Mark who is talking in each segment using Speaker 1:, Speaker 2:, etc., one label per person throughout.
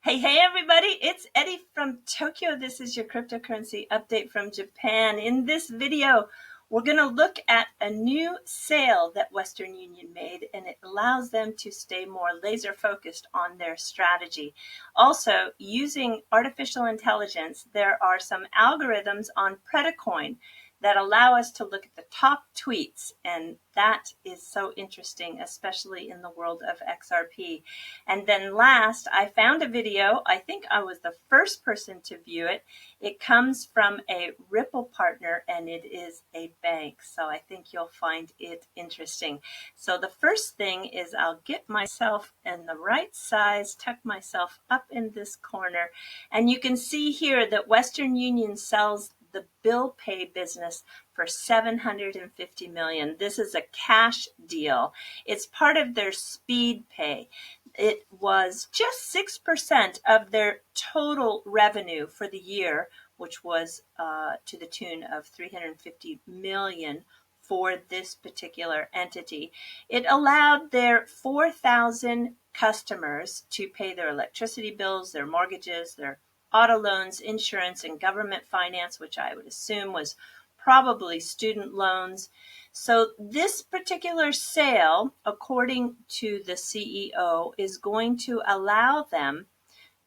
Speaker 1: Hey everybody, it's Eddie from Tokyo. This is your cryptocurrency update from Japan. In this video, we're going to look at a new sale that Western Union made, and it allows them to stay more laser focused on their strategy. Also, using artificial intelligence, there are some algorithms on Predicoin that allow us to look at the top tweets, and that is so interesting, especially in the world of XRP. And then last, I found a video. I think I was the first person to view it. It comes from a Ripple partner, and it is a bank. So I think you'll find it interesting. So the first thing is I'll get myself in the right size, tuck myself up in this corner, and you can see here that Western Union sells the bill pay business for $750 million. This is a cash deal. It's part of their speed pay. It was just 6% of their total revenue for the year, which was to the tune of $350 million for this particular entity. It allowed their 4,000 customers to pay their electricity bills, their mortgages, their auto loans, insurance, and government finance, which I would assume was probably student loans. So this particular sale, according to the CEO, is going to allow them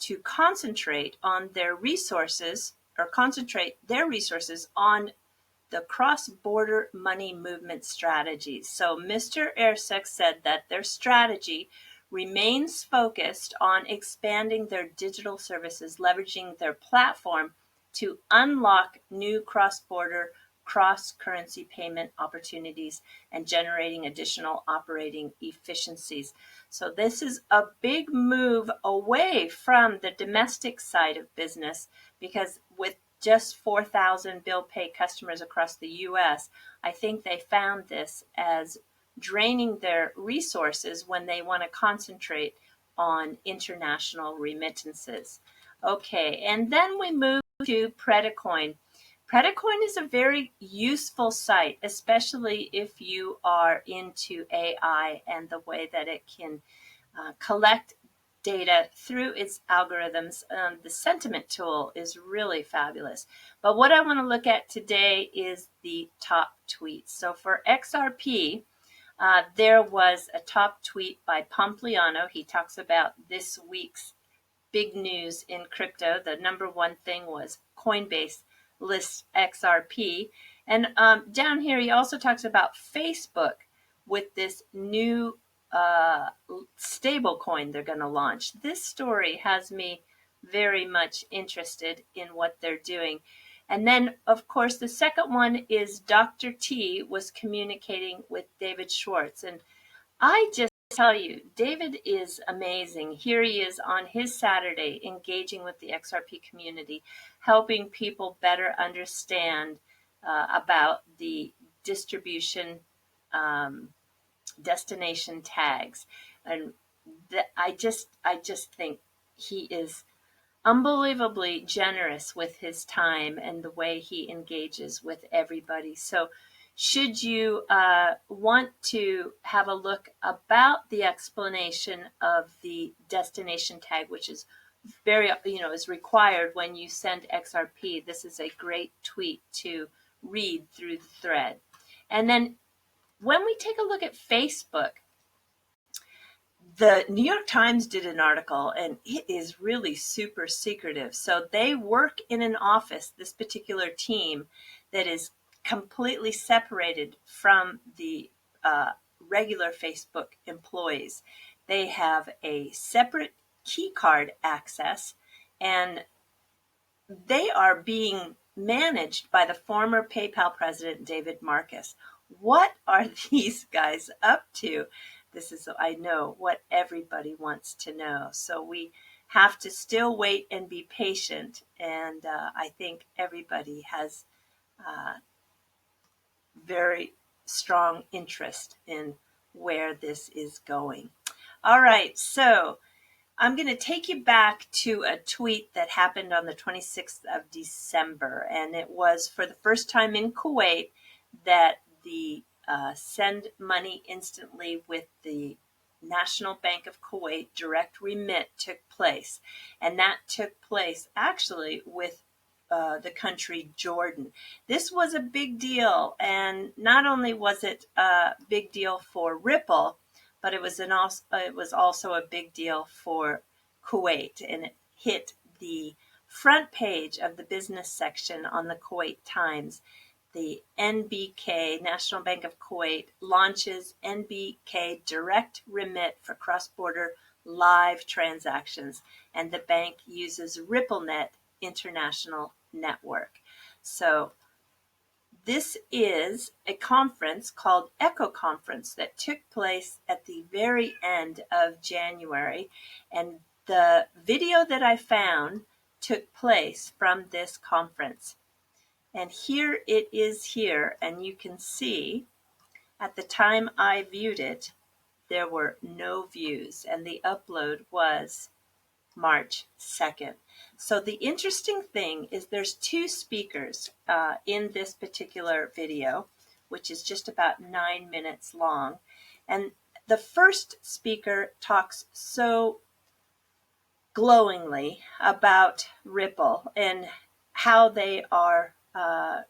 Speaker 1: to concentrate on their resources, or concentrate their resources on the cross-border money movement strategies. So Mr. Ersek said that their strategy remains focused on expanding their digital services, leveraging their platform to unlock new cross-border, cross-currency payment opportunities and generating additional operating efficiencies. So this is a big move away from the domestic side of business, because with just 4,000 bill pay customers across the US, I think they found this as draining their resources when they want to concentrate on international remittances. Okay, and then we move to Predicoin. Predicoin is a very useful site, especially if you are into AI and the way that it can collect data through its algorithms. The sentiment tool is really fabulous. But what I want to look at today is the top tweets. So for XRP, there was a top tweet by Pompliano. He talks about this week's big news in crypto. The number one thing was Coinbase lists XRP. And down here, he also talks about Facebook with this new stablecoin they're going to launch. This story has me very much interested in what they're doing. And then, of course, the second one is Dr. T was communicating with David Schwartz. And I just tell you, David is amazing. Here he is on his Saturday engaging with the XRP community, helping people better understand about the distribution destination tags. And I just think he is unbelievably generous with his time and the way he engages with everybody. So should you want to have a look about the explanation of the destination tag, which is very, is required when you send XRP, this is a great tweet to read through the thread. And then when we take a look at Facebook, the New York Times did an article, and it is really super secretive. So they work in an office, this particular team, that is completely separated from the regular Facebook employees. They have a separate key card access, and they are being managed by the former PayPal president, David Marcus. What are these guys up to? This is, I know, what everybody wants to know. So we have to still wait and be patient. And I think everybody has very strong interest in where this is going. All right, so I'm going to take you back to a tweet that happened on the 26th of December, and it was for the first time in Kuwait that the send money instantly with the National Bank of Kuwait direct remit took place. And that took place actually with the country Jordan. This was a big deal, and not only was it a big deal for Ripple, but it was also a big deal for Kuwait, and it hit the front page of the business section on the Kuwait Times. The NBK, National Bank of Kuwait, launches NBK direct remit for cross-border live transactions, and the bank uses Ripplenet International Network. So this is a conference called ECOH Conference that took place at the very end of January, and the video that I found took place from this conference. And here it is here, and you can see at the time I viewed it, there were no views, and the upload was March 2nd. So the interesting thing is there's two speakers in this particular video, which is just about 9 minutes long. And the first speaker talks so glowingly about Ripple and how they are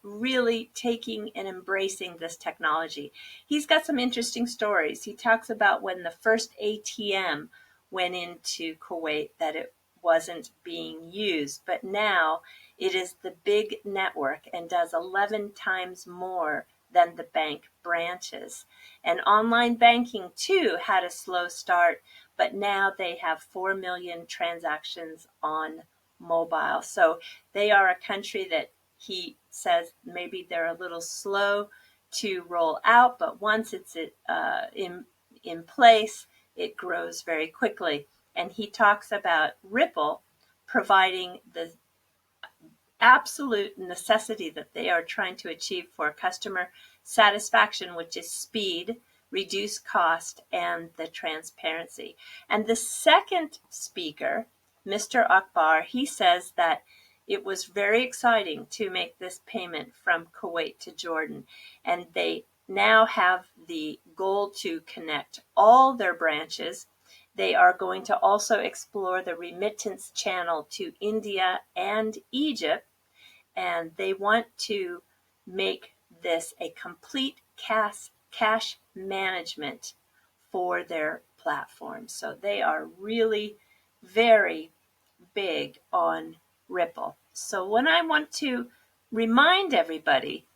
Speaker 1: really taking and embracing this technology. He's got some interesting stories. He talks about when the first ATM went into Kuwait, that it wasn't being used, but now it is the big network and does 11 times more than the bank branches. And online banking too had a slow start, but now they have 4 million transactions on mobile. So they are a country that he says maybe they're a little slow to roll out, but once it's in place, it grows very quickly. And he talks about Ripple providing the absolute necessity that they are trying to achieve for customer satisfaction, which is speed, reduced cost, and the transparency. And the second speaker, Mr. Akbar, he says that it was very exciting to make this payment from Kuwait to Jordan, and they now have the goal to connect all their branches. They are going to also explore the remittance channel to India and Egypt, and they want to make this a complete cash management for their platform. So they are really very big on Ripple. So when I want to remind everybody,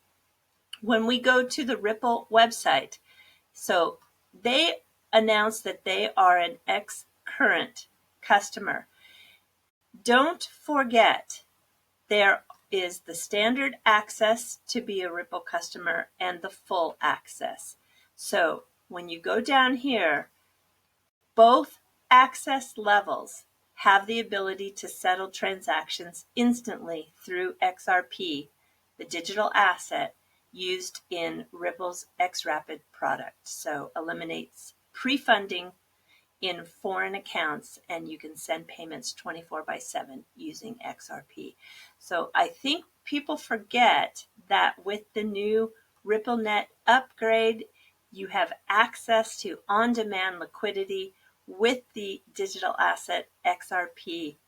Speaker 1: when we go to the Ripple website, so they announced that they are an ex-current customer. Don't forget, there is the standard access to be a Ripple customer and the full access. So when you go down here, both access levels have the ability to settle transactions instantly through XRP, the digital asset used in Ripple's XRapid product. So eliminates pre-funding in foreign accounts, and you can send payments 24/7 using XRP. So I think people forget that with the new Ripplenet upgrade, you have access to on-demand liquidity with the digital asset XRP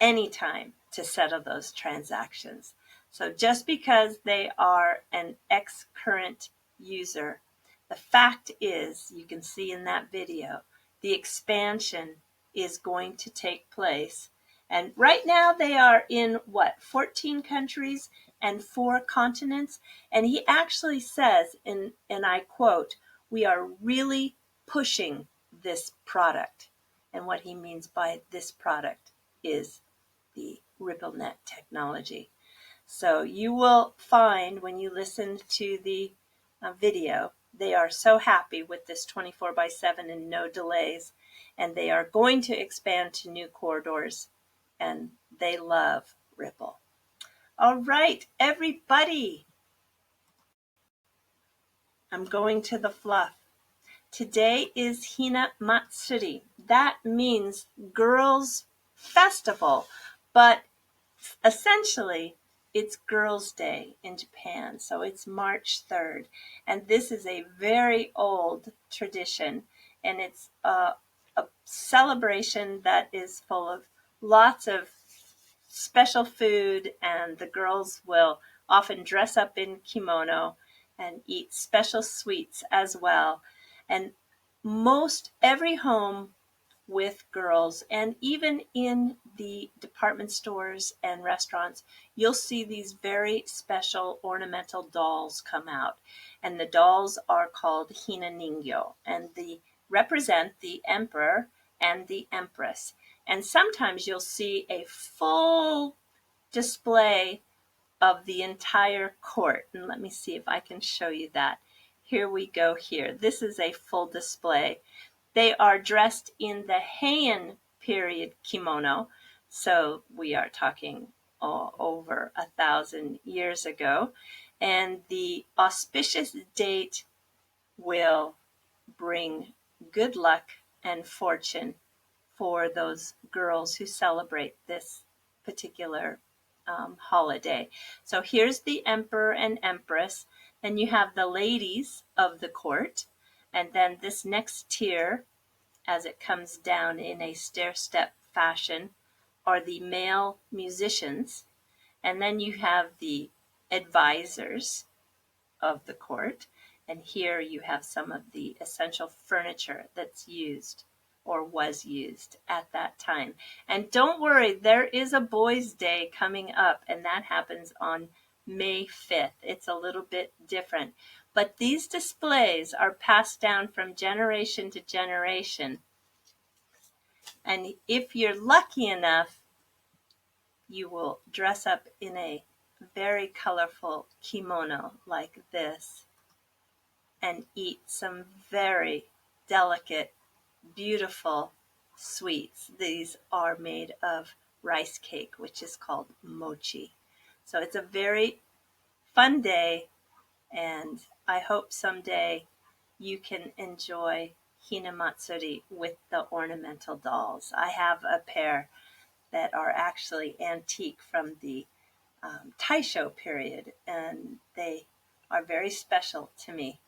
Speaker 1: anytime to settle those transactions. So just because they are an ex-current user, the fact is, you can see in that video, the expansion is going to take place. And right now they are in 14 countries and 4 continents. And he actually says, and I quote, "We are really pushing this product." And what he means by this product is the Ripplenet technology. So you will find when you listen to the video, they are so happy with this 24/7 and no delays, and they are going to expand to new corridors, and they love Ripple. All right, everybody, I'm going to the fluff. Today is Hinamatsuri. That means Girls' Festival, but essentially it's Girls' Day in Japan. So it's March 3rd. And this is a very old tradition. and it's a celebration that is full of lots of special food, and the girls will often dress up in kimono and eat special sweets as well. And most every home with girls, and even in the department stores and restaurants, you'll see these very special ornamental dolls come out. And the dolls are called hina ningyo, and they represent the emperor and the empress. And sometimes you'll see a full display of the entire court. And let me see if I can show you that. Here we go here. This is a full display. They are dressed in the Heian period kimono. So we are talking over 1,000 years ago. And the auspicious date will bring good luck and fortune for those girls who celebrate this particular holiday. So here's the emperor and empress. Then you have the ladies of the court. And then this next tier, as it comes down in a stair-step fashion, are the male musicians. And then you have the advisors of the court. And here you have some of the essential furniture that's used or was used at that time. And don't worry, there is a Boys' Day coming up, and that happens on May 5th. It's a little bit different. But these displays are passed down from generation to generation. And if you're lucky enough, you will dress up in a very colorful kimono like this and eat some very delicate, beautiful sweets. These are made of rice cake, which is called mochi. So it's a very fun day, and I hope someday you can enjoy Hinamatsuri with the ornamental dolls. I have a pair that are actually antique from the Taisho period, and they are very special to me.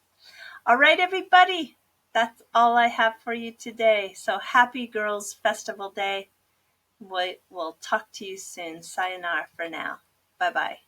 Speaker 1: All right, everybody, that's all I have for you today. So happy Girls Festival Day. We'll talk to you soon. Sayonara for now. Bye-bye.